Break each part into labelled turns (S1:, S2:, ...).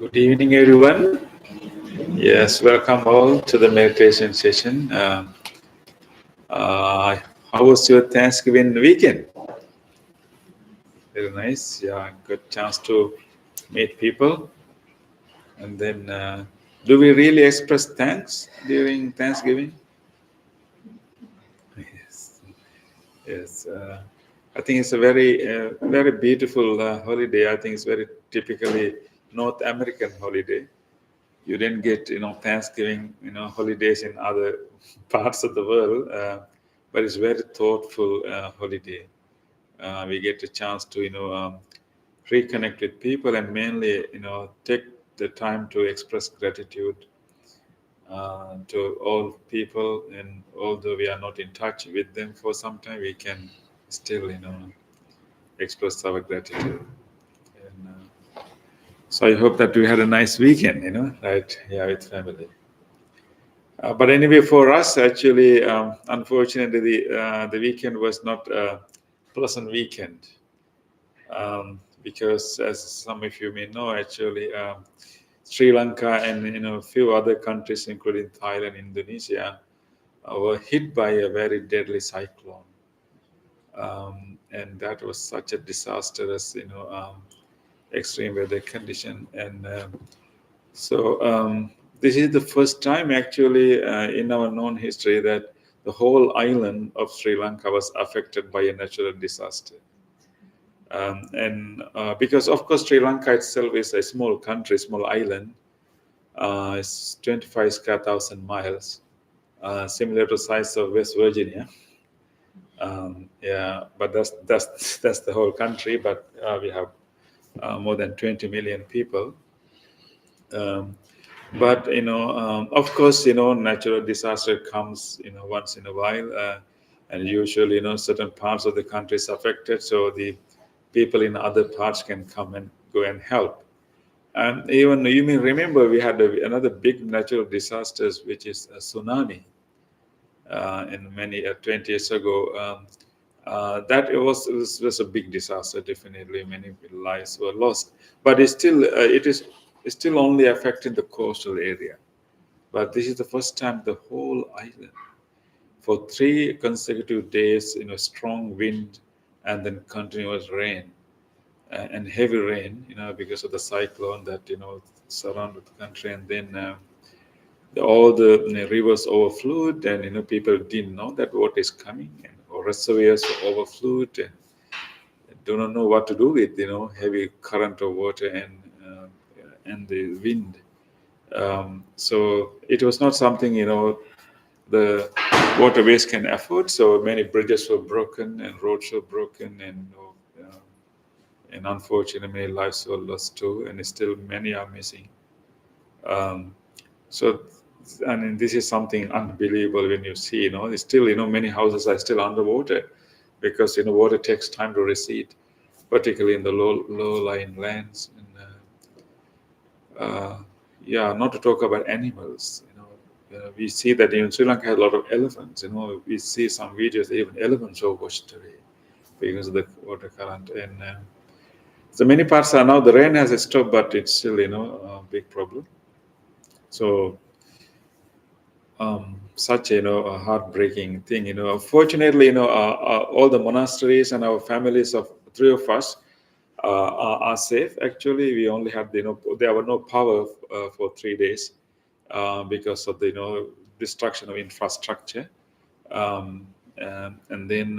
S1: Good evening, everyone. Yes, welcome all to the meditation session. Uh, how was your Thanksgiving weekend? Very nice. Yeah, good chance to meet people. And then, do we really express thanks during Thanksgiving? Yes, yes. I think it's a very beautiful holiday. I think it's very typically North American holiday. You didn't get Thanksgiving holidays in other parts of the world, but it's very thoughtful holiday. We get a chance to reconnect with people and mainly take the time to express gratitude to all people, and although we are not in touch with them for some time, we can still express our gratitude. And so I hope that we had a nice weekend, right? Yeah, with family. But anyway, for us, actually, unfortunately, the weekend was not a pleasant weekend because, as some of you may know, actually, Sri Lanka and a few other countries, including Thailand, Indonesia, were hit by a very deadly cyclone, and that was such a disastrous, extreme weather condition, and So this is the first time actually in our known history that the whole island of Sri Lanka was affected by a natural disaster. And because of course Sri Lanka itself is a small country, small island, it's 25 square thousand miles, similar to size of West Virginia. Yeah, but that's the whole country. But we have more than 20 million people. Um, but of course, natural disaster comes once in a while, and usually certain parts of the country is affected, so the people in other parts can come and go and help. And even you may remember we had another big natural disasters, which is a tsunami in many 20 years ago. That was a big disaster. Definitely, many lives were lost. But it's still only affecting the coastal area. But this is the first time the whole island, for 3 consecutive days, strong wind and then continuous rain and heavy rain, because of the cyclone that surrounded the country, and then all the rivers overflowed, and people didn't know that water is coming, and or reservoirs overflowed, and do not know what to do with heavy current of water and the wind. So it was not something the waterways can afford. So many bridges were broken and roads were broken, and unfortunately many lives were lost too, and still many are missing. Um, so I mean, this is something unbelievable when you see, it's still, many houses are still underwater because, water takes time to recede, particularly in the low-lying lands. And yeah, not to talk about animals, we see that in Sri Lanka has a lot of elephants, we see some videos, even elephants are washed away because of the water current. And so many parts are now, the rain has stopped, but it's still, a big problem. So such a heartbreaking thing. Fortunately, all the monasteries and our families of three of us are safe. Actually, we only had there were no power for 3 days because of the destruction of infrastructure, um, and then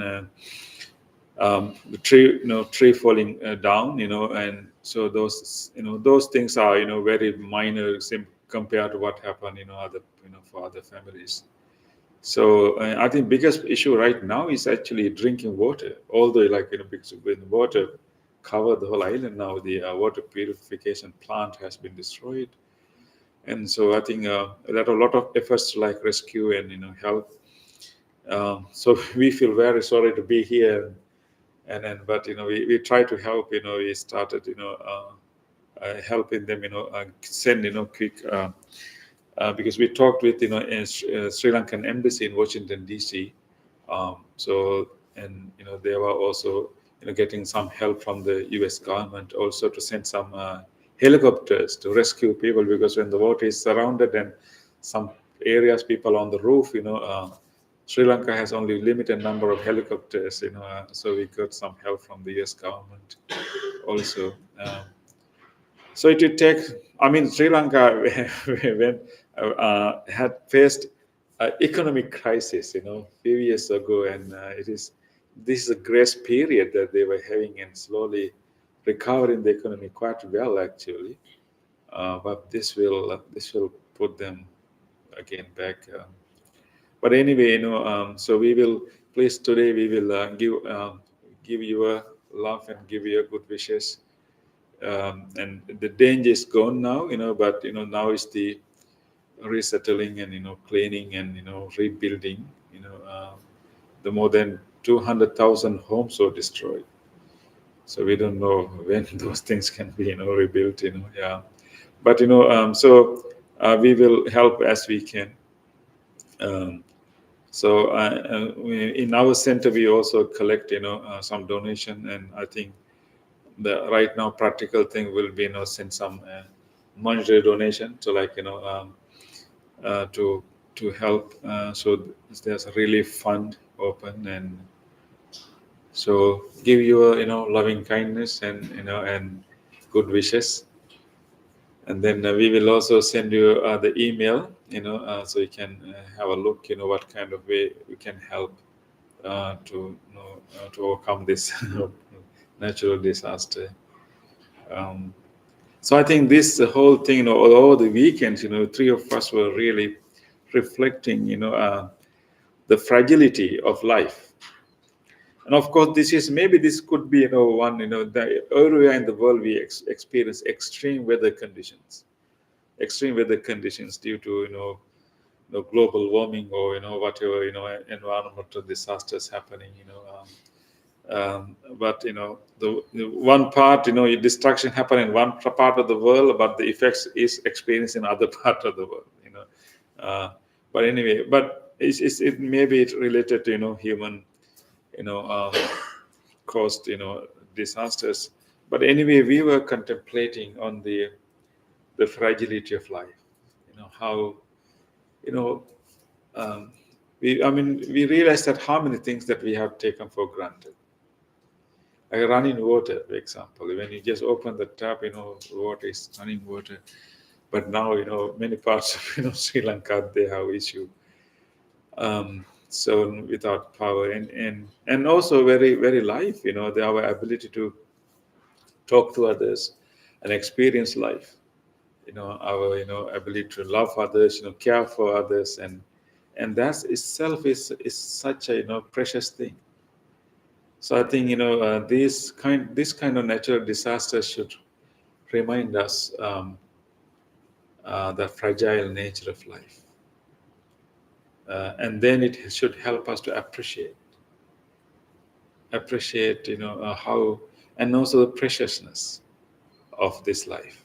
S1: the tree falling down, and so those things are very minor compared to what happened other for other families. So I think biggest issue right now is actually drinking water. Although like because when water covered the whole island now, the water purification plant has been destroyed, and so I think there are a lot of efforts to like rescue and help. So we feel very sorry to be here, and then but we try to help. We started helping them. Send quick. Because we talked with Sri Lankan embassy in Washington D.C. So and they were also getting some help from the U.S. government also to send some helicopters to rescue people, because when the water is surrounded and some areas people on the roof, Sri Lanka has only limited number of helicopters, so we got some help from the US government also. So it would take, I mean, Sri Lanka when had faced economic crisis, few years ago, and this is a grace period that they were having, and slowly recovering the economy quite well actually. But this will put them again back. But anyway, so we will please today we will give you a love and give you a good wishes. And the danger is gone now, but now is the resettling and cleaning and rebuilding. The more than 200,000 homes were destroyed, so we don't know when those things can be rebuilt. Yeah, but so we will help as we can. Um, so in our center we also collect some donation, and I think the right now practical thing will be send some monetary donation to, like, to help. So there's a relief fund open, and so give you a loving kindness and and good wishes. And then we will also send you the email, so you can have a look, what kind of way we can help to overcome this natural disaster. Um, so I think this whole thing, over the weekends, three of us were really reflecting, the fragility of life. And of course, this could be, one, the area in the world we experience extreme weather conditions due to, global warming, or, whatever, environmental disasters happening, but the one part, destruction happen in one part of the world, but the effects is experienced in other part of the world. But anyway, but it maybe it's related to human you know um, caused disasters. But anyway, we were contemplating on the fragility of life. How you know um, we realized that how many things that we have taken for granted. Like running water, for example. When you just open the tap, water is running water. But now, many parts of Sri Lanka, they have issue. So without power, and also very very life, our ability to talk to others and experience life. Our ability to love others, care for others, and that itself is such a precious thing. So I think this kind of natural disasters should remind us the fragile nature of life, and then it should help us to appreciate how, and also the preciousness of this life.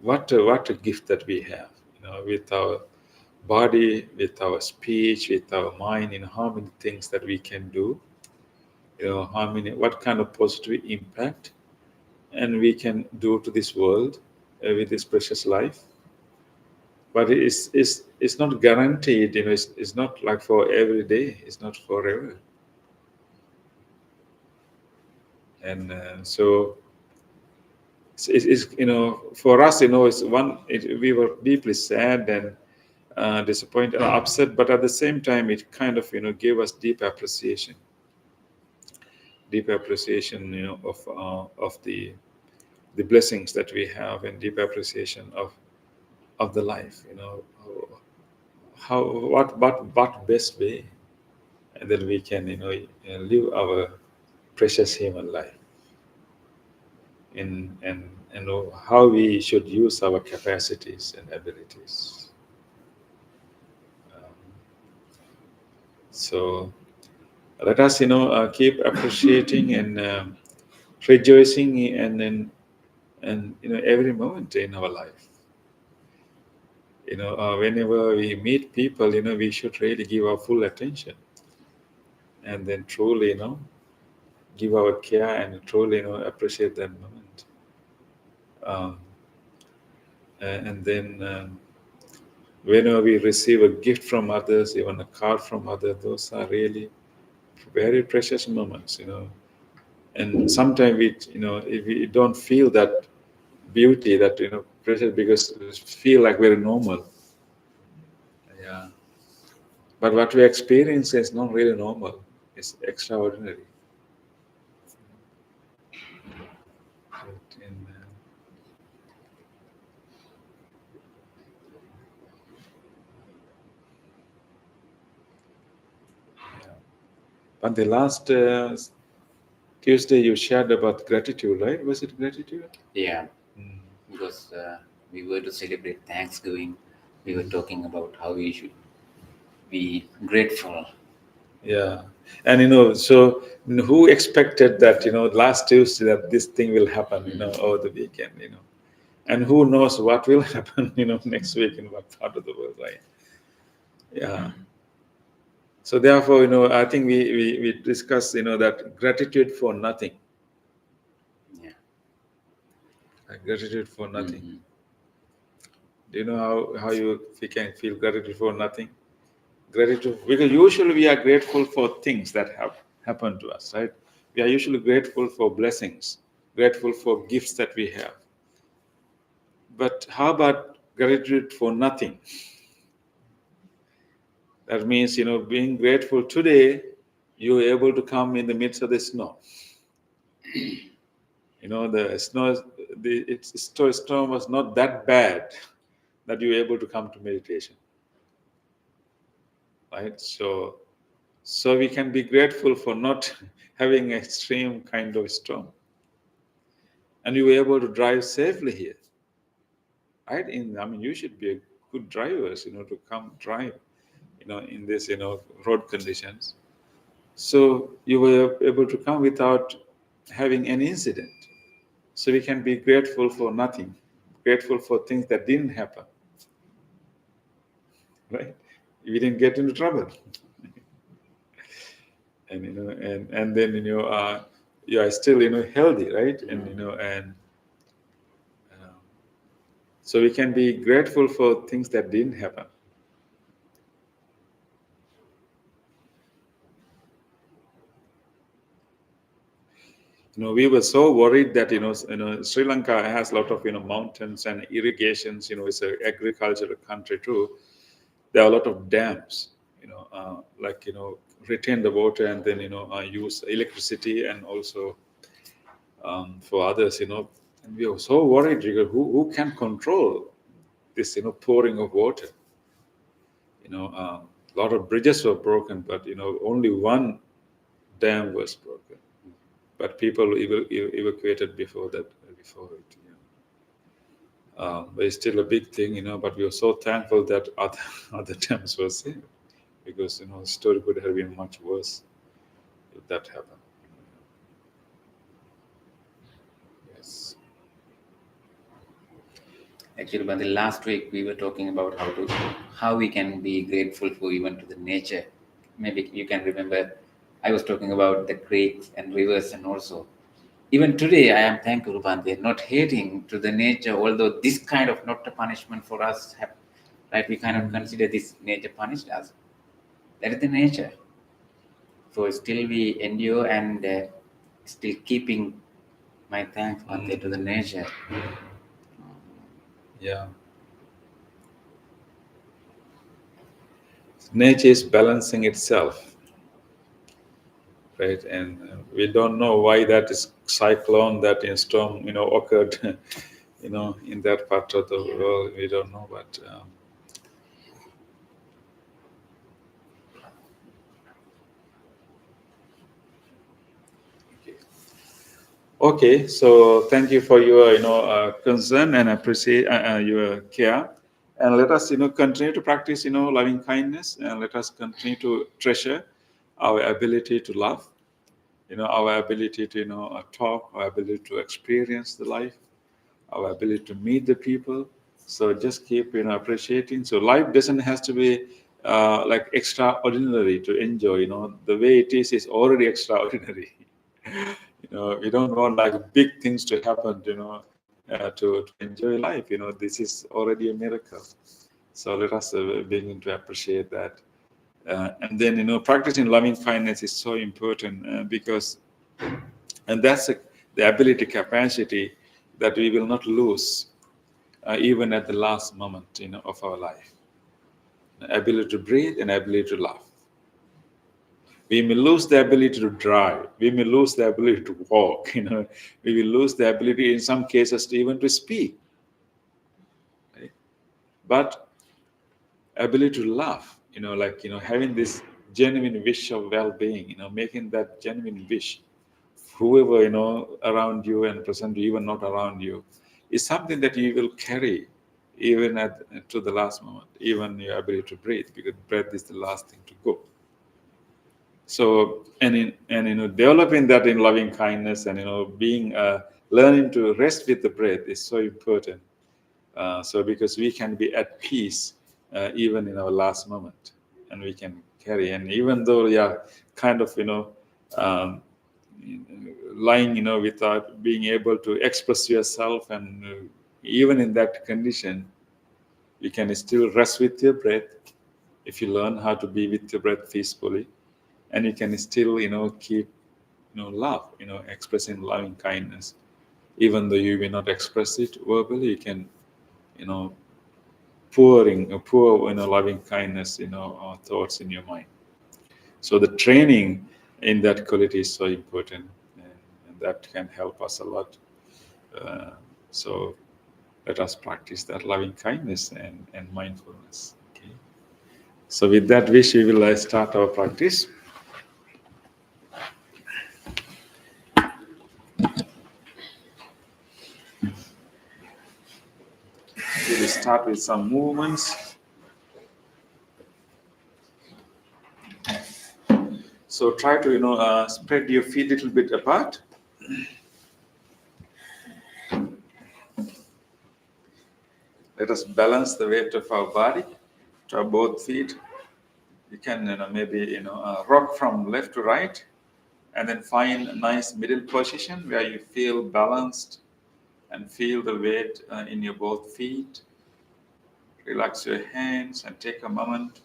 S1: What a gift that we have, with our body, with our speech, with our mind, how many things that we can do, what kind of positive impact and we can do to this world with this precious life. But it's not guaranteed, it's not like for every day, it's not forever. And so it's for us, we were deeply sad and disappointed and upset, but at the same time it kind of gave us deep appreciation, of the blessings that we have, and deep appreciation of the life. How what best way, and then we can live our precious human life, and know how we should use our capacities and abilities. Um, so let us keep appreciating and rejoicing, and every moment in our life. Whenever we meet people, we should really give our full attention, and then truly give our care, and truly appreciate that moment. Um, and then whenever we receive a gift from others, even a card from others, those are really very precious moments, And sometimes if we don't feel that beauty, that precious, because we feel like very normal. Yeah. But what we experience is not really normal. It's extraordinary. But yeah. But the last Tuesday you shared about gratitude, right? Was it gratitude?
S2: Yeah,
S1: Mm.
S2: because we were to celebrate Thanksgiving. We were talking about how we should be grateful.
S1: Yeah. And so who expected that, last Tuesday that this thing will happen, over the weekend, and who knows what will happen, next week in what part of the world, right? Yeah. So therefore, I think we discussed, that gratitude for nothing.
S2: Yeah.
S1: Gratitude for nothing.
S2: Mm-hmm.
S1: Do you know how we can feel gratitude for nothing? Gratitude, because usually we are grateful for things that have happened to us, right? We are usually grateful for blessings, grateful for gifts that we have. But how about gratitude for nothing? That means, being grateful today, you're able to come in the midst of the snow. The snow, storm was not that bad that you're able to come to meditation, right? So we can be grateful for not having extreme kind of storm, and you were able to drive safely here, right? You should be a good drivers, to come drive, in this, road conditions. So you were able to come without having any incident. So we can be grateful for nothing, grateful for things that didn't happen, right? We didn't get into trouble, and and then you are still healthy, right? And uh, so we can be grateful for things that didn't happen. We were so worried that Sri Lanka has a lot of mountains and irrigations. It's an agricultural country too. There are a lot of dams. Like retain the water and then use electricity and also for others. And we were so worried because who can control this pouring of water. A lot of bridges were broken, but only one dam was broken. But people evacuated before that, before it. But it's still a big thing, But we were so thankful that other other dams were saved, because the story could have been much worse if that happened. Yes.
S2: Actually, by the last week we were talking about how we can be grateful for even to the nature. Maybe you can remember, I was talking about the creeks and rivers, and also even today I am thankful, Bande, not hating to the nature. Although this kind of not a punishment for us, right? We kind of consider this nature punished us. That is the nature. So still we endure and still keeping my thanks, Bande, to the nature.
S1: Yeah. Nature is balancing itself, right? And we don't know why that is cyclone, that in storm, occurred, in that part of the world. We don't know, but okay. So thank you for your, concern, and appreciate your care. And let us, continue to practice, loving kindness, and let us continue to treasure our ability to love, our ability to, talk, our ability to experience the life, our ability to meet the people. So just keep, appreciating. So life doesn't has to be like extraordinary to enjoy. The way it is already extraordinary. We don't want like big things to happen. to enjoy life. This is already a miracle. So let us begin to appreciate that. And then, practicing loving kindness is so important because, and that's the ability, capacity that we will not lose even at the last moment, of our life. Ability to breathe and ability to love. We may lose the ability to drive. We may lose the ability to walk. We will lose the ability, in some cases, to even to speak. Right? But ability to love, having this genuine wish of well-being, making that genuine wish, whoever around you and present you, even not around you, is something that you will carry even to the last moment, even your ability to breathe, because breath is the last thing to go. So, developing that in loving kindness and being learning to rest with the breath is so important. So because we can be at peace even in our last moment, and we can carry. And even though kind of um, lying without being able to express yourself, and even in that condition, you can still rest with your breath if you learn how to be with your breath peacefully, and you can still keep love, expressing loving kindness, even though you may not express it verbally. You can you know pour loving kindness thoughts in your mind. So the training in that quality is so important, and that can help us a lot. uh, so let us practice that loving kindness and mindfulness. Okay, so with that wish, we will start our practice. We will start with some movements. So try to spread your feet a little bit apart. Let us balance the weight of our body to our both feet. You can maybe rock from left to right, and then find a nice middle position where you feel balanced and feel the weight in your both feet. Relax your hands and take a moment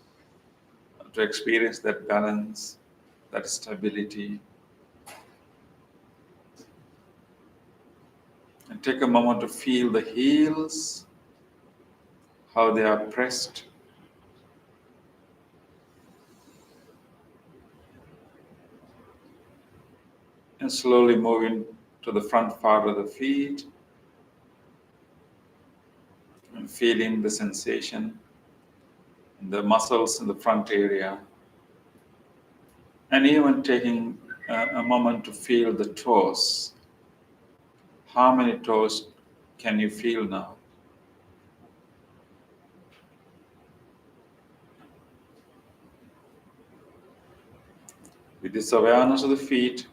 S1: to experience that balance, that stability. And take a moment to feel the heels, how they are pressed. And slowly moving to the front part of the feet and feeling the sensation in the muscles in the front area. And even taking a moment to feel the toes. How many toes can you feel now? With this awareness of the feet,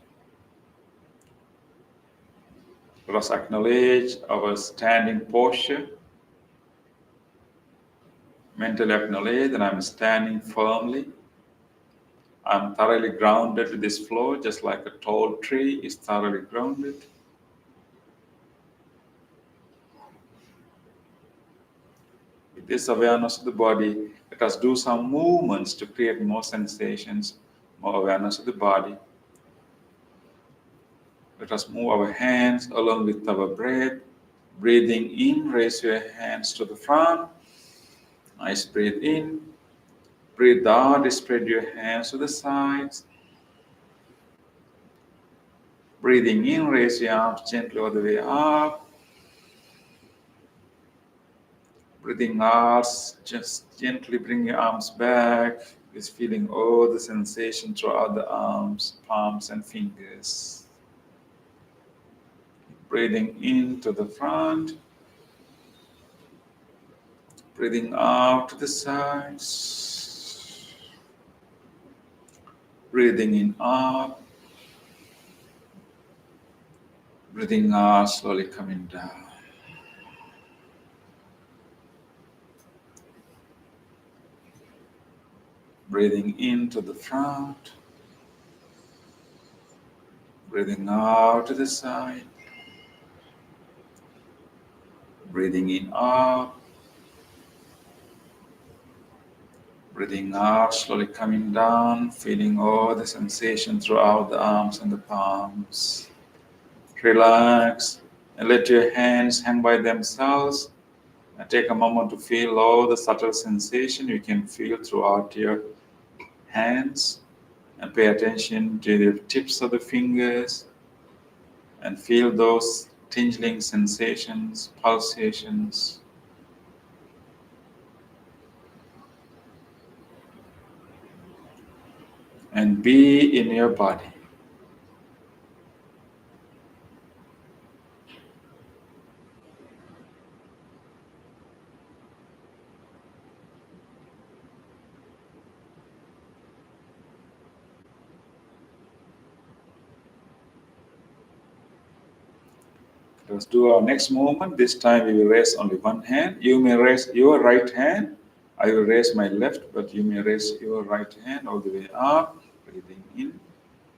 S1: let us acknowledge our standing posture. Mentally acknowledge that I'm standing firmly. I'm thoroughly grounded to this floor, just like a tall tree is thoroughly grounded. With this awareness of the body, let us do some movements to create more sensations, more awareness of the body. Let us move our hands along with our breath. Breathing in, raise your hands to the front. Nice, breathe in. Breathe out, spread your hands to the sides. Breathing in, raise your arms gently all the way up. Breathing out, just gently bring your arms back. Just feeling all the sensation throughout the arms, palms, and fingers. Breathing into the front. Breathing out to the sides. Breathing in up. Breathing out, slowly coming down. Breathing into the front. Breathing out to the side. Breathing in out. Breathing out, slowly coming down, feeling all the sensation throughout the arms and the palms. Relax and let your hands hang by themselves and take a moment to feel all the subtle sensation you can feel throughout your hands and pay attention to the tips of the fingers and feel those tingling sensations, pulsations. And be in your body. Let's do our next movement. This time we will raise only one hand. You may raise your right hand. I will raise my left, but you may raise your right hand all the way up. Breathing in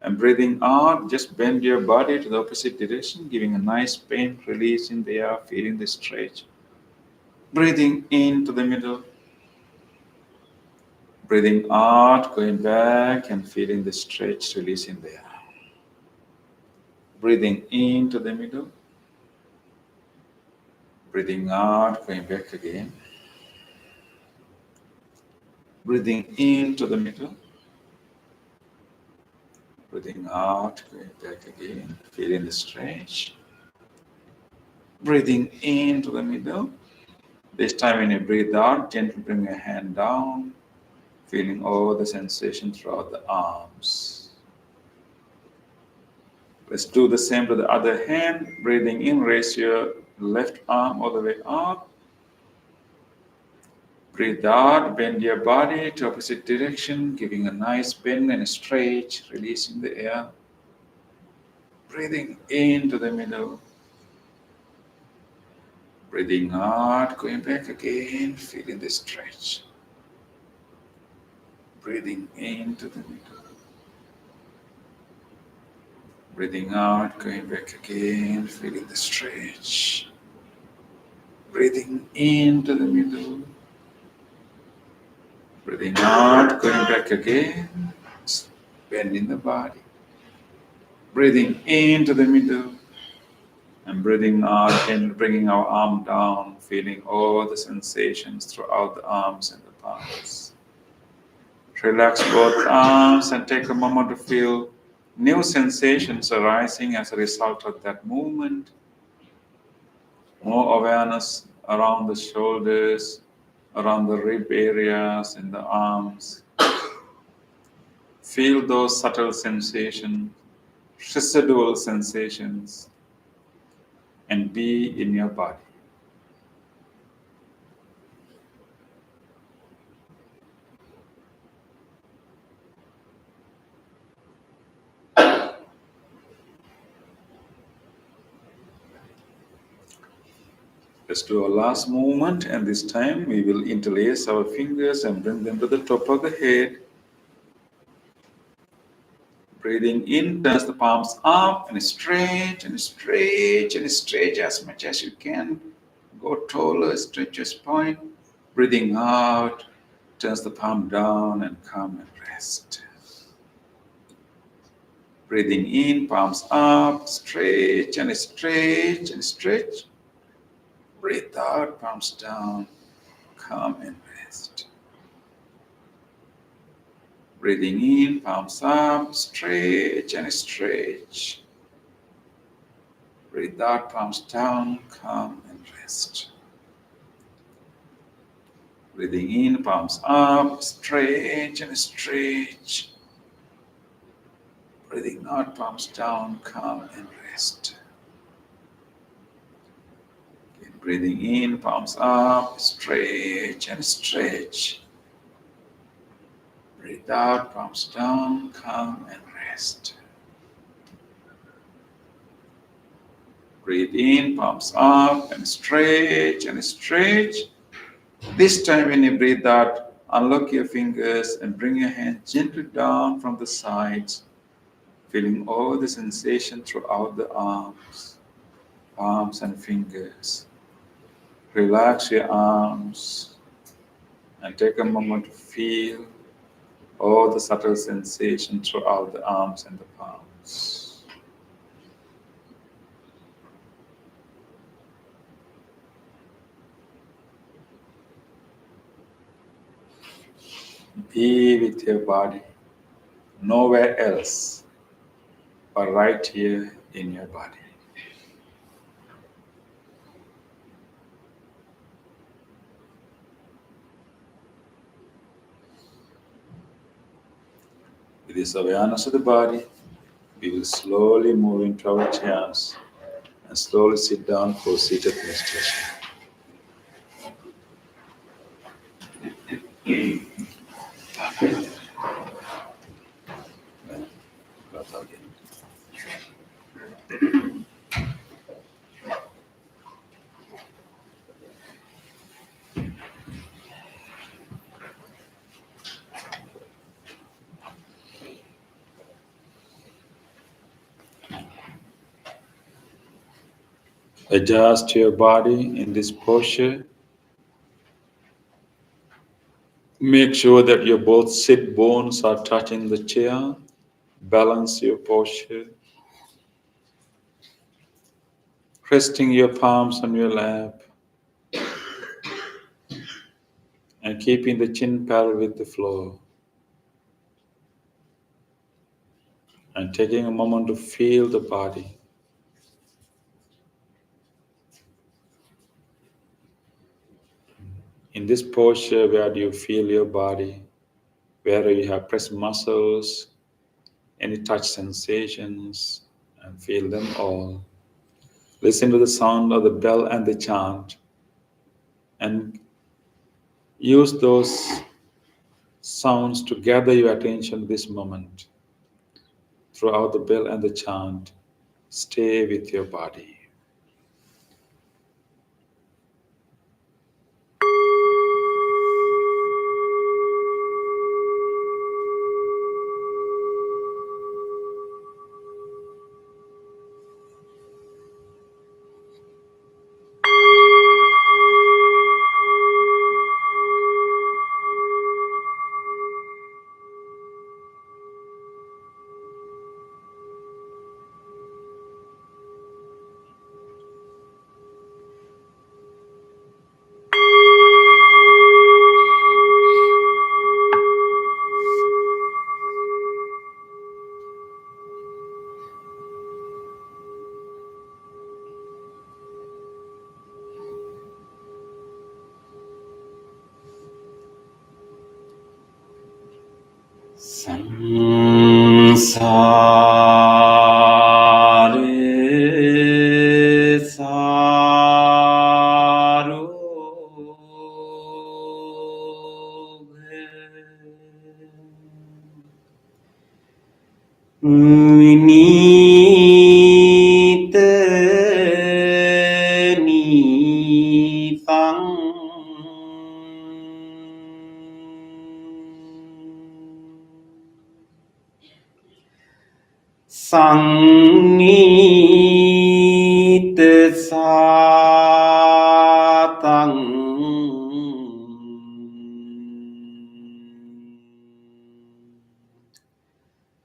S1: and breathing out. Just bend your body to the opposite direction, giving a nice pain release in the air, feeling the stretch. Breathing into the middle. Breathing out, going back and feeling the stretch, release in the air. Breathing into the middle. Breathing out, going back again. Breathing into the middle. Breathing out, going back again, feeling the stretch. Breathing into the middle. This time when you breathe out, gently bring your hand down, feeling all the sensation throughout the arms. Let's do the same to the other hand. Breathing in, raise your left arm all the way up. Breathe out, bend your body to opposite direction, giving a nice bend and a stretch, releasing the air. Breathing into the middle. Breathing out, going back again, feeling the stretch. Breathing into the middle. Breathing out, going back again, feeling the stretch. Breathing into the middle. Breathing out, going back again, bending the body. Breathing into the middle. And breathing out and bringing our arm down, feeling all the sensations throughout the arms and the palms. Relax both arms and take a moment to feel new sensations arising as a result of that movement. More awareness around the shoulders, around the rib areas in the arms. Feel those subtle sensations, residual sensations, and be in your body. Let's do our last movement, and this time we will interlace our fingers and bring them to the top of the head. Breathing in, turn the palms up and stretch and stretch and stretch as much as you can. Go taller, stretch your spine. Breathing out, turns the palm down and come and rest. Breathing in, palms up, stretch and stretch and stretch. Breathe out, palms down, come and rest. Breathing in, palms up, stretch and stretch. Breathe out, palms down, come and rest. Breathing in, palms up, stretch and stretch. Breathing out, palms down, come and rest. Again, breathing in, palms up, stretch and stretch. Breathe out, palms down, come and rest. Breathe in, palms up and stretch and stretch. This time when you breathe out, unlock your fingers and bring your hand gently down from the sides, feeling all the sensation throughout the arms, palms and fingers. Relax your arms and take a moment to feel all the subtle sensations throughout the arms and the palms. Be with your body, nowhere else, but right here in your body. With this awareness of the body, we will slowly move into our chairs and slowly sit down for seated meditation. Adjust your body in this posture. Make sure that your both sit bones are touching the chair. Balance your posture. Resting your palms on your lap and keeping the chin parallel with the floor. And taking a moment to feel the body. In this posture, where do you feel your body? Where you have pressed muscles, any touch sensations, and feel them all. Listen to the sound of the bell and the chant, and use those sounds to gather your attention this moment. Throughout the bell and the chant, stay with your body.
S2: Samsare saru Vinita nitang Sangita satang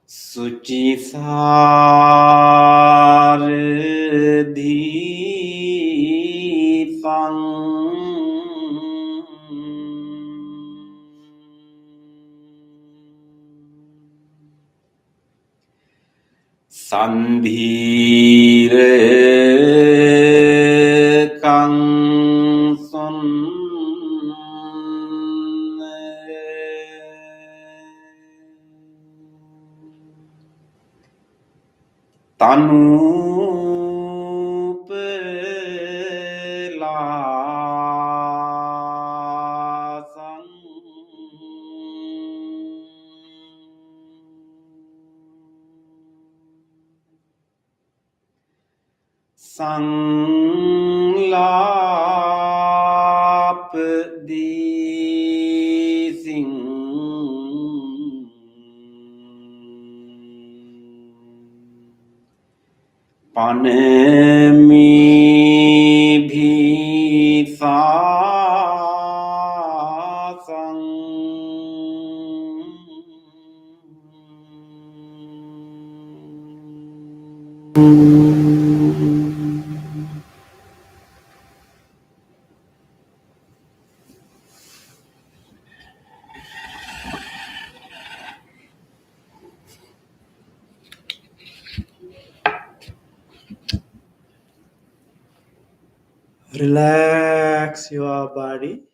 S2: Suci Saradhitang Sandhire kang son Tanupelasang Sanglap di sing Panemi bhi sa
S3: Relax your body.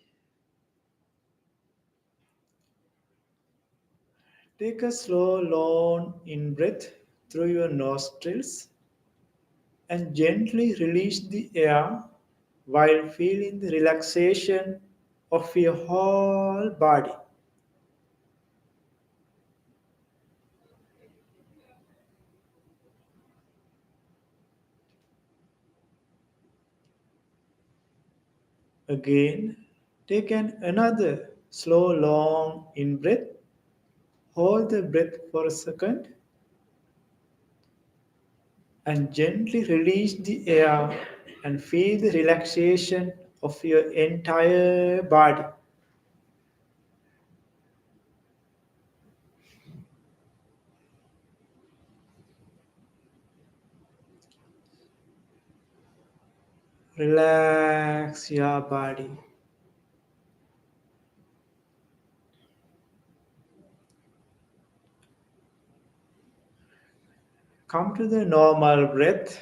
S3: Take a slow, long in breath through your nostrils and gently release the air while feeling the relaxation of your whole body. Again, take another slow, long in breath. Hold the breath for a second and gently release the air and feel the relaxation of your entire body. Relax your body. Come to the normal breath.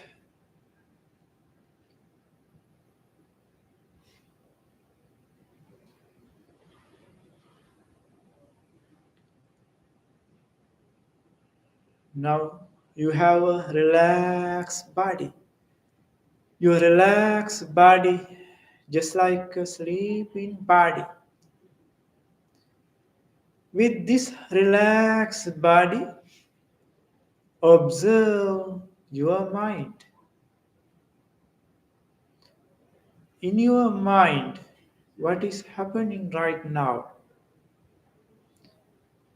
S3: Now you have a relaxed body. Your relaxed body, just like a sleeping body. With this relaxed body, observe your mind. In your mind, what is happening right now?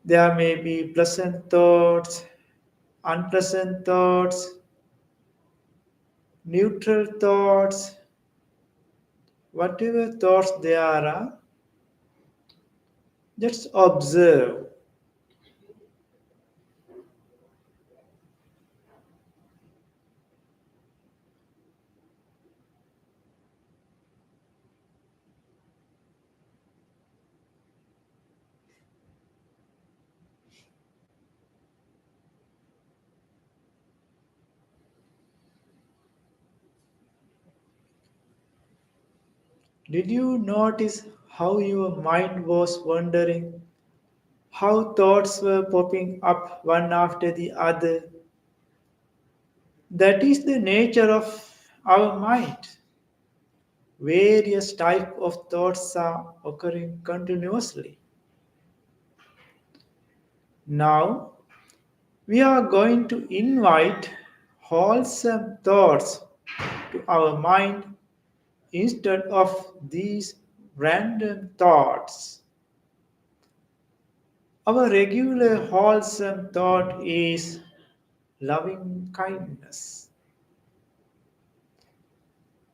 S3: There may be pleasant thoughts, unpleasant thoughts, neutral thoughts, whatever thoughts there are, just observe. Did you notice how your mind was wandering? How thoughts were popping up one after the other? That is the nature of our mind. Various type of thoughts are occurring continuously. Now we are going to invite wholesome thoughts to our mind instead of these random thoughts. Our regular wholesome thought is loving kindness.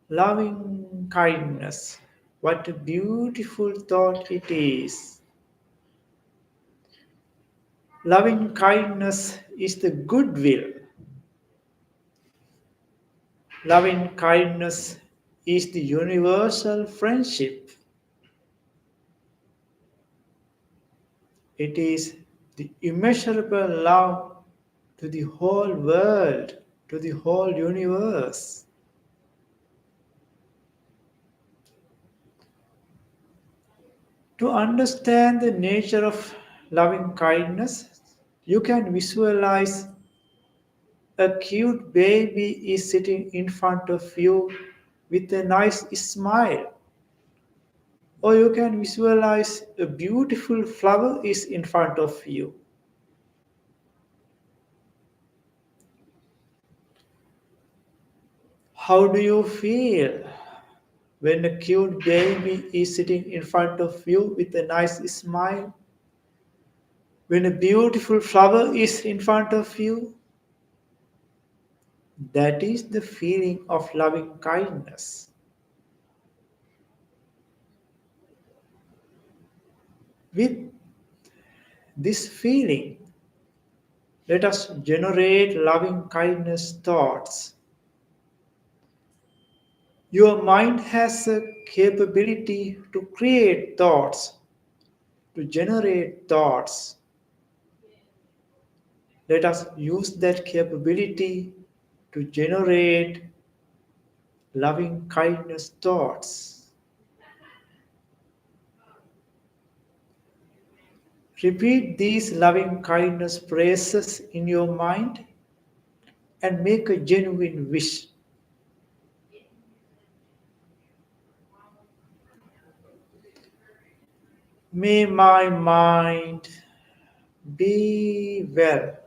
S3: Loving kindness. What a beautiful thought it is. Loving kindness is the goodwill. Loving kindness is the universal friendship. It is the immeasurable love to the whole world, to the whole universe. To understand the nature of loving kindness, you can visualize a cute baby is sitting in front of you with a nice smile. Or you can visualize a beautiful flower is in front of you. How do you feel when a cute baby is sitting in front of you with a nice smile? When a beautiful flower is in front of you? That is the feeling of loving kindness. With this feeling, Let us generate loving kindness thoughts. Your mind has a capability to create thoughts, to generate thoughts. Let us use that capability to generate loving kindness thoughts. Repeat these loving kindness phrases in your mind and make a genuine wish. May my mind be well.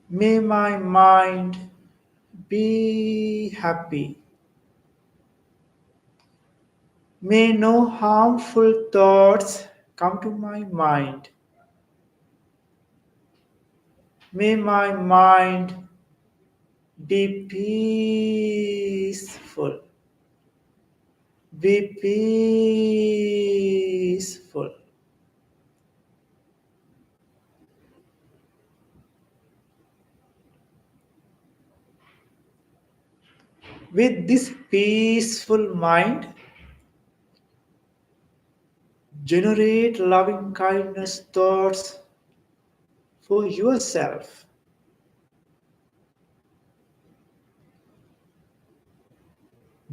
S3: May my mind be happy. May no harmful thoughts come to my mind. May my mind be peaceful. Be peaceful. With this peaceful mind, generate loving kindness thoughts for yourself.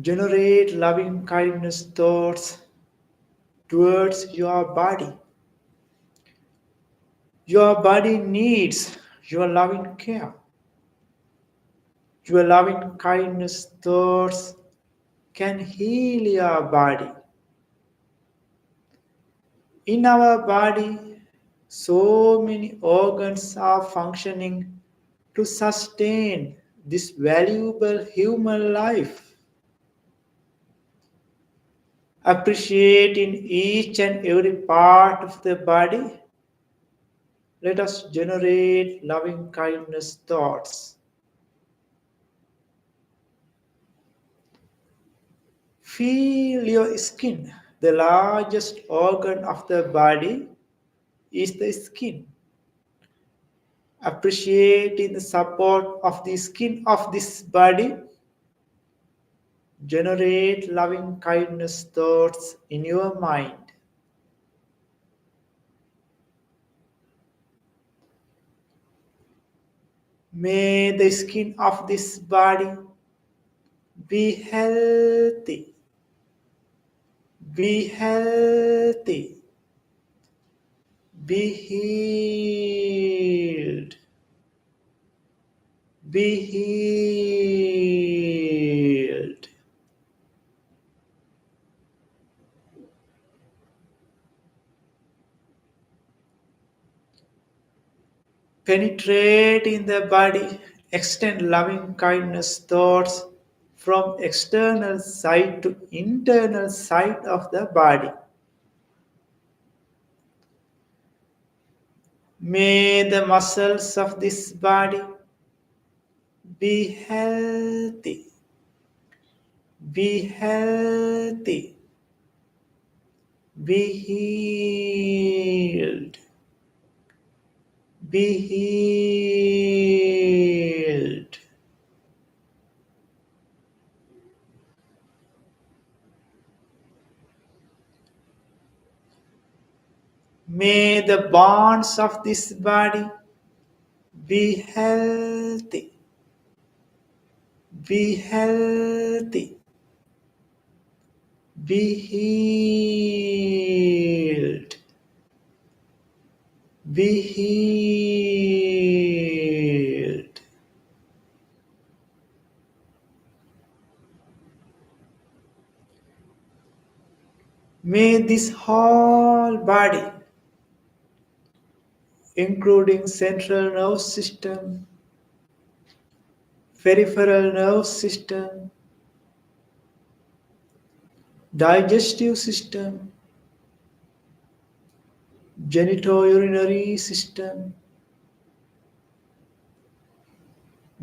S3: Generate loving kindness thoughts towards your body. Your body needs your loving care. Your loving kindness thoughts can heal your body. In our body, so many organs are functioning to sustain this valuable human life. Appreciating each and every part of the body, let us generate loving kindness thoughts. Feel your skin. The largest organ of the body is the skin. Appreciating the support of the skin of this body, generate loving kindness thoughts in your mind. May the skin of this body be healthy. Be healthy. Be healed. Be healed. Penetrate in the body, extend loving kindness thoughts from external side to internal side of the body. May the muscles of this body be healthy. Be healthy. Be healed. Be healed. May the bonds of this body be healthy. Be healthy. Be healed. Be healed. May this whole body, including central nervous system, peripheral nervous system, digestive system, genitourinary system,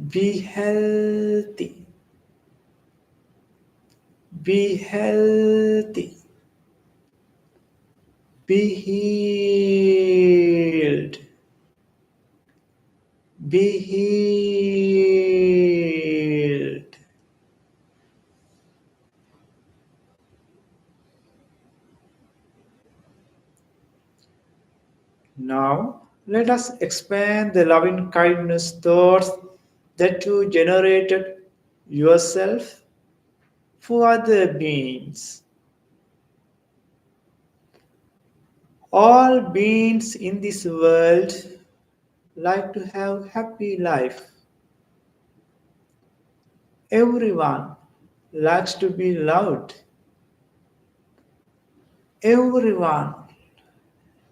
S3: be healthy. Be healthy. Be healed. Be healed. Now, let us expand the loving kindness thoughts that you generated yourself for other beings. All beings in this world like to have happy life. Everyone likes to be loved. Everyone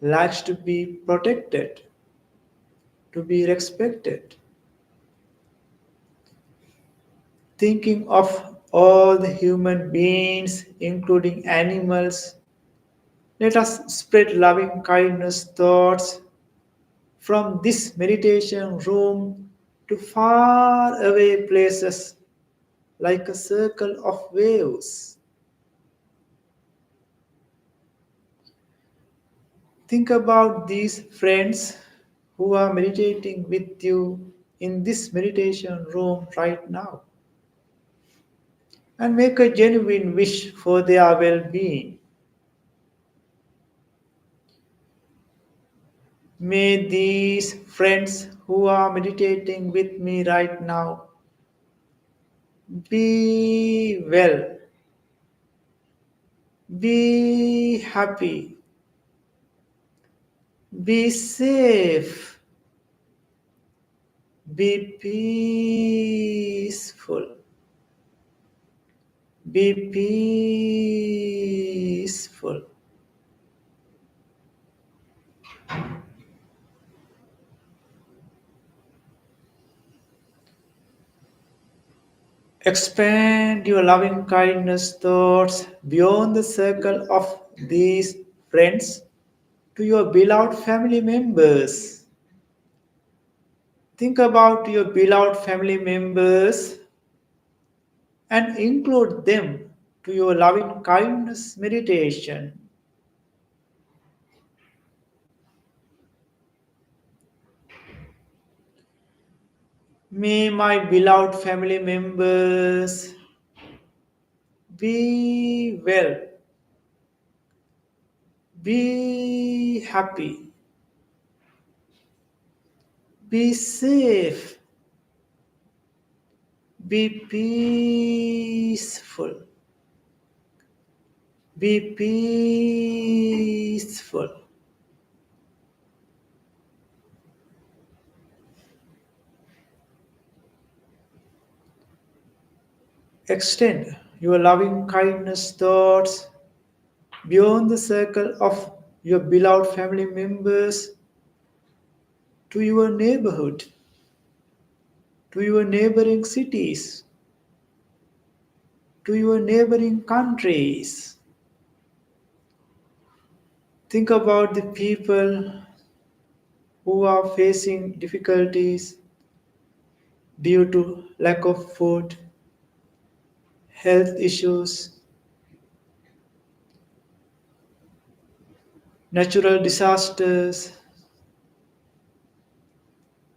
S3: likes to be protected, to be respected. Thinking of all the human beings, including animals, let us spread loving kindness thoughts from this meditation room to far away places like a circle of waves. Think about these friends who are meditating with you in this meditation room right now and make a genuine wish for their well being. May these friends who are meditating with me right now be well, be happy, be safe, be peaceful, be peaceful. Expand your loving kindness thoughts beyond the circle of these friends to your beloved family members. Think about your beloved family members and include them to your loving kindness meditation. May my beloved family members be well, be happy, be safe, be peaceful, be peaceful. Extend your loving kindness thoughts beyond the circle of your beloved family members to your neighborhood, to your neighboring cities, to your neighboring countries. Think about the people who are facing difficulties due to lack of food, health issues, natural disasters,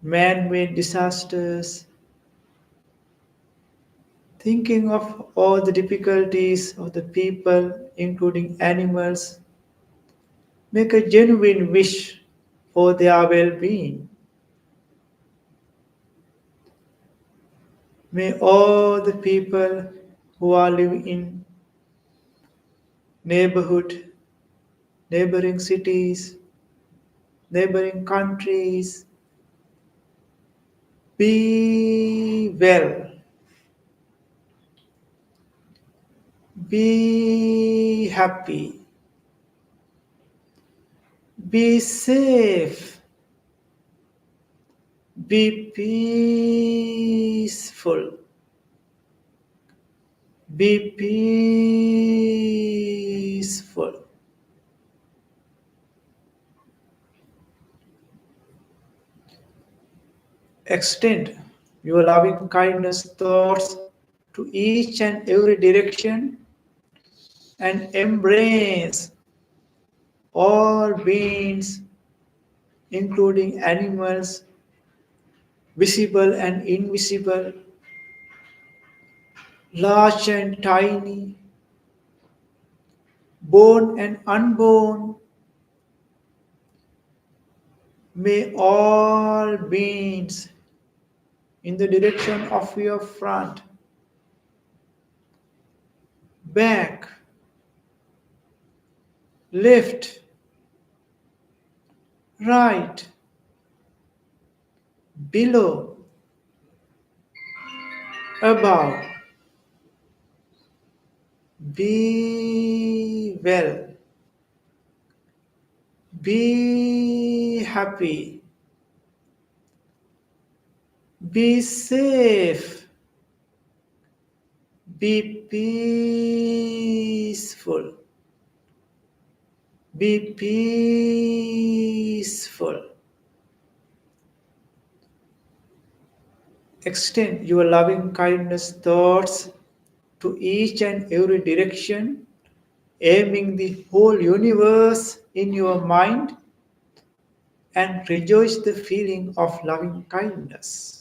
S3: man made disasters. Thinking of all the difficulties of the people, including animals, make a genuine wish for their well being. May all the people who are living in neighborhood, neighboring cities, neighboring countries be well, be happy, be safe, be peaceful, be peaceful. Extend your loving kindness thoughts to each and every direction and embrace all beings, including animals, visible and invisible, large and tiny, born and unborn, may all beings in the direction of your front, back, left, right, below, above, be well, be happy, be safe, be peaceful, be peaceful. Extend your loving kindness thoughts to each and every direction, aiming the whole universe in your mind, and rejoice the feeling of loving kindness.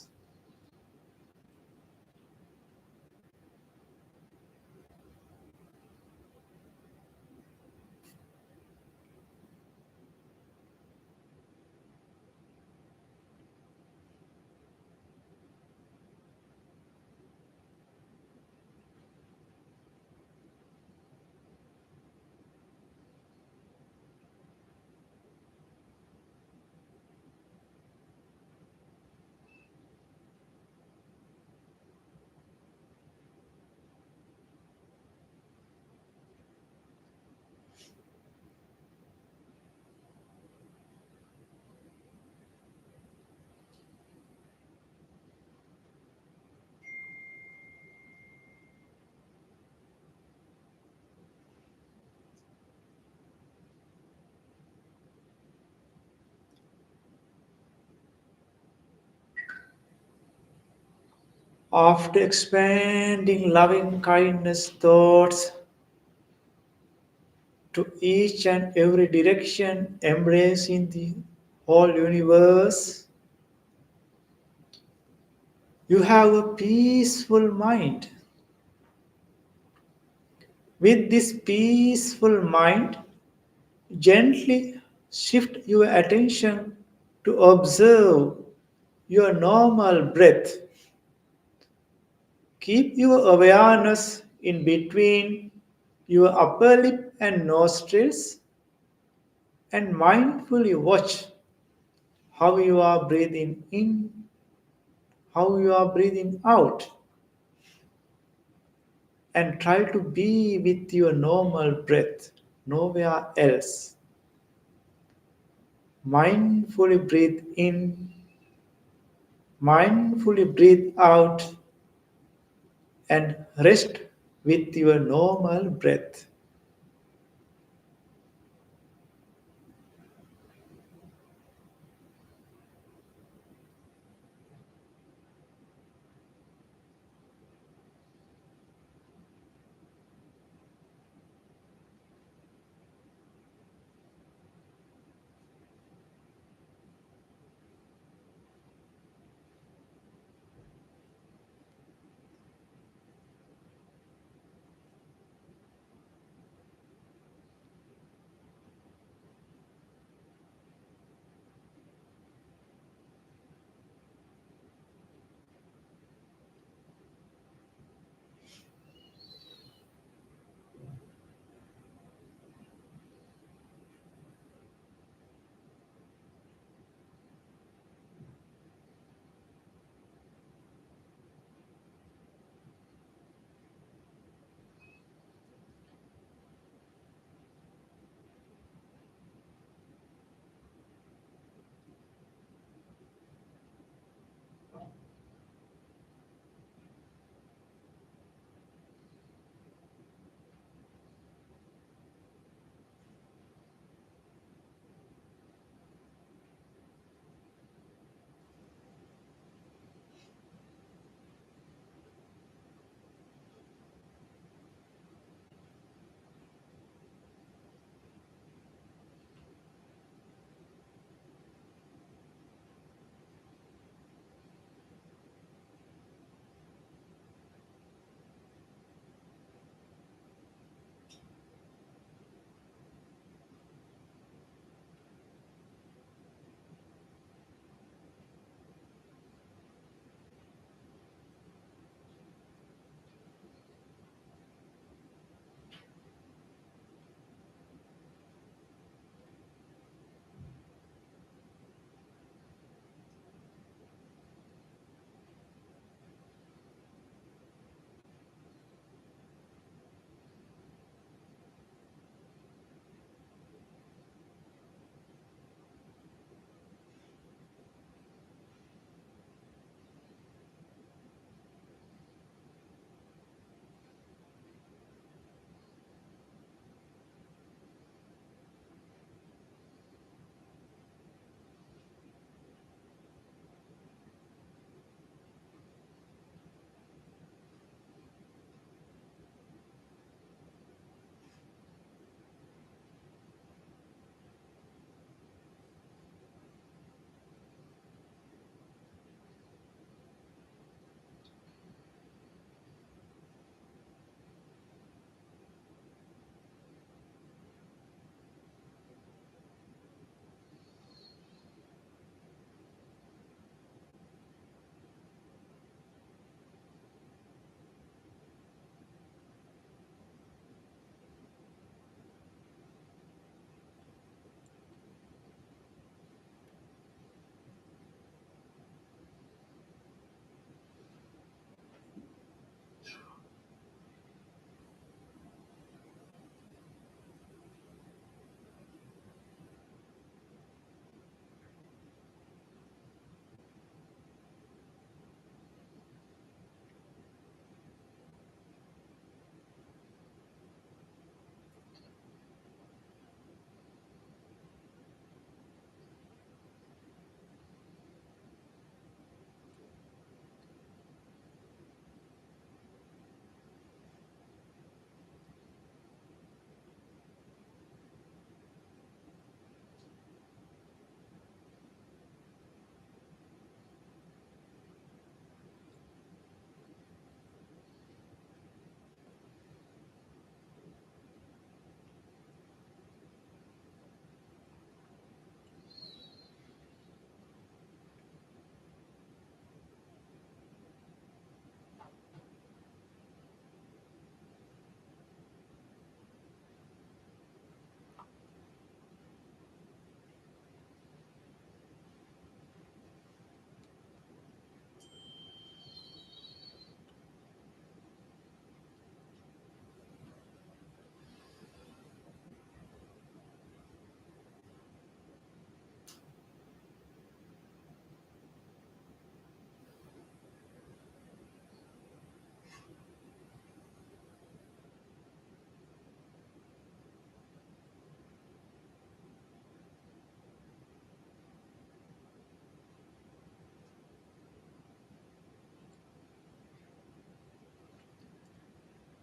S3: After expanding loving kindness thoughts to each and every direction, embracing the whole universe, you have a peaceful mind. With this peaceful mind, gently shift your attention to observe your normal breath. Keep your awareness in between your upper lip and nostrils and mindfully watch how you are breathing in, how you are breathing out, and try to be with your normal breath, nowhere else. Mindfully breathe in, mindfully breathe out, and rest with your normal breath.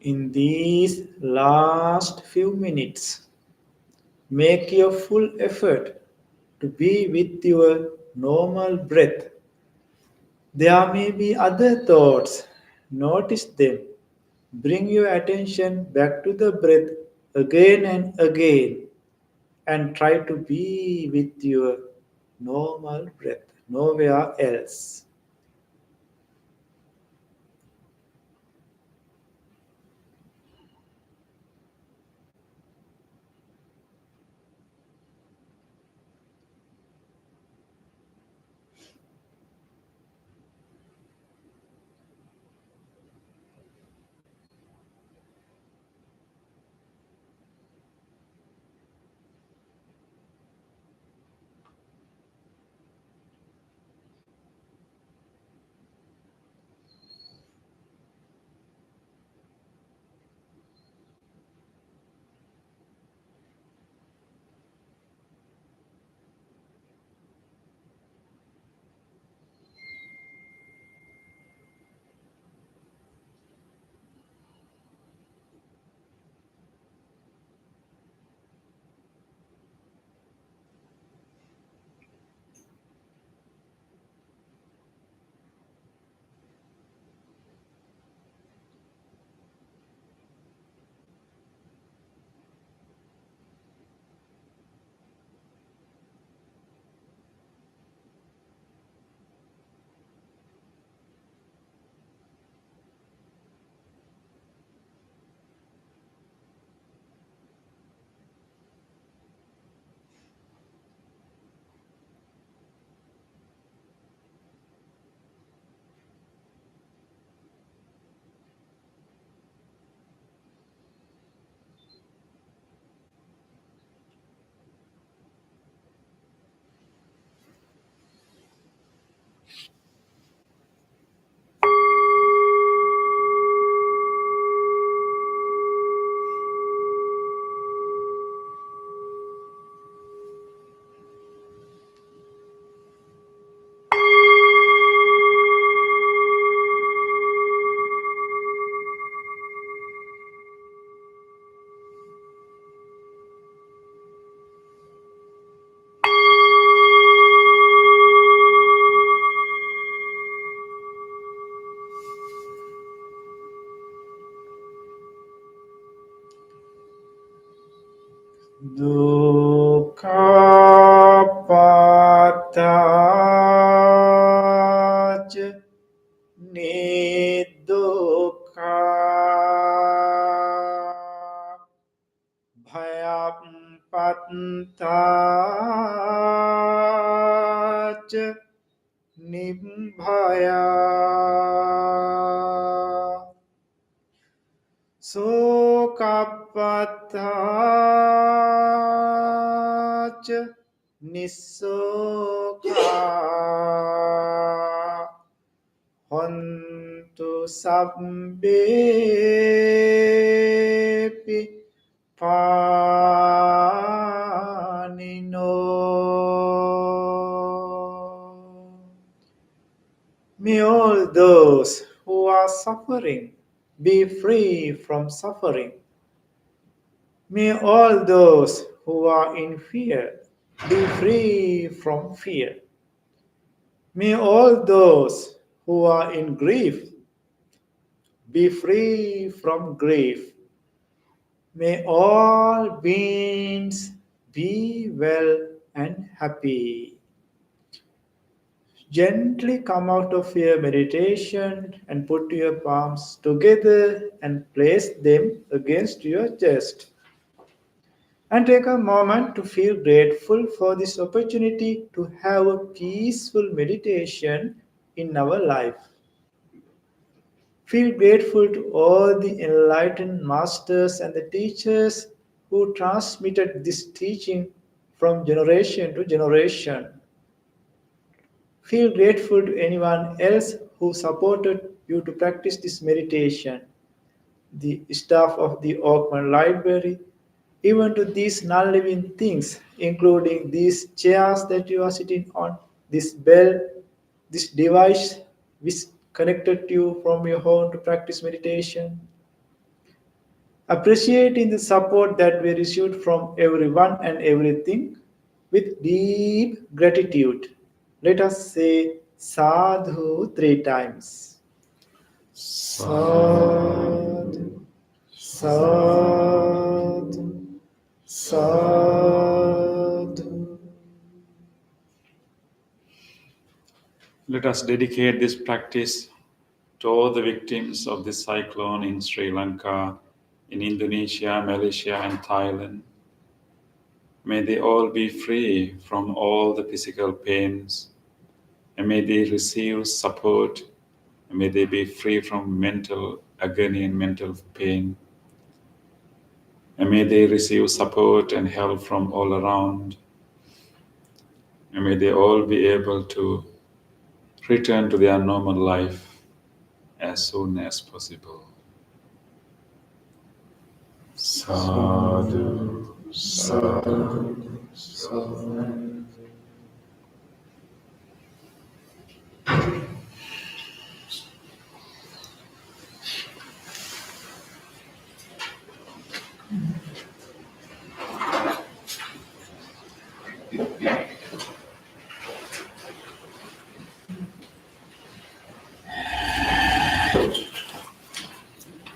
S3: In these last few minutes, make your full effort to be with your normal breath. There may be other thoughts. Notice them. Bring your attention back to the breath again and again and try to be with your normal breath, nowhere else. Dukkhapataj nidukkha bhayapataj nibbhaya Sokapatach Nisoka Hontu Sabbepi Panino. May all those who are suffering be free from suffering. May all those who are in fear be free from fear. May all those who are in grief be free from grief. May all beings be well and happy. Gently come out of your meditation and put your palms together and place them against your chest. And take a moment to feel grateful for this opportunity to have a peaceful meditation in our life. Feel grateful to all the enlightened masters and the teachers who transmitted this teaching from generation to generation. Feel grateful to anyone else who supported you to practice this meditation, the staff of the Oakman Library, even to these non-living things, including these chairs that you are sitting on, this bell, this device which connected you from your home to practice meditation. appreciating the support that we received from everyone and everything with deep gratitude. Let us say sadhu 3 times. Sadhu, sadhu, sadhu.
S1: Let us dedicate this practice to all the victims of this cyclone in Sri Lanka, in Indonesia, Malaysia, and Thailand. May they all be free from all the physical pains, and may they receive support, and may they be free from mental agony and mental pain, and may they receive support and help from all around, and may they all be able to return to their normal life as soon as possible. Sadhu, sadhu, sadhu.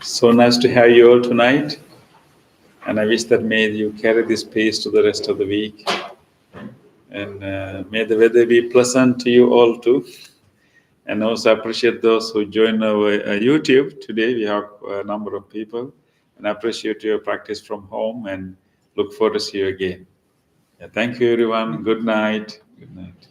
S1: So nice to have you all tonight. And I wish that may you carry this peace to the rest of the week. And may the weather be pleasant to you all too. And also appreciate those who join our YouTube today. We have a number of people. And I appreciate your practice from home and look forward to see you again. Yeah, thank you, everyone. Good night. Good night.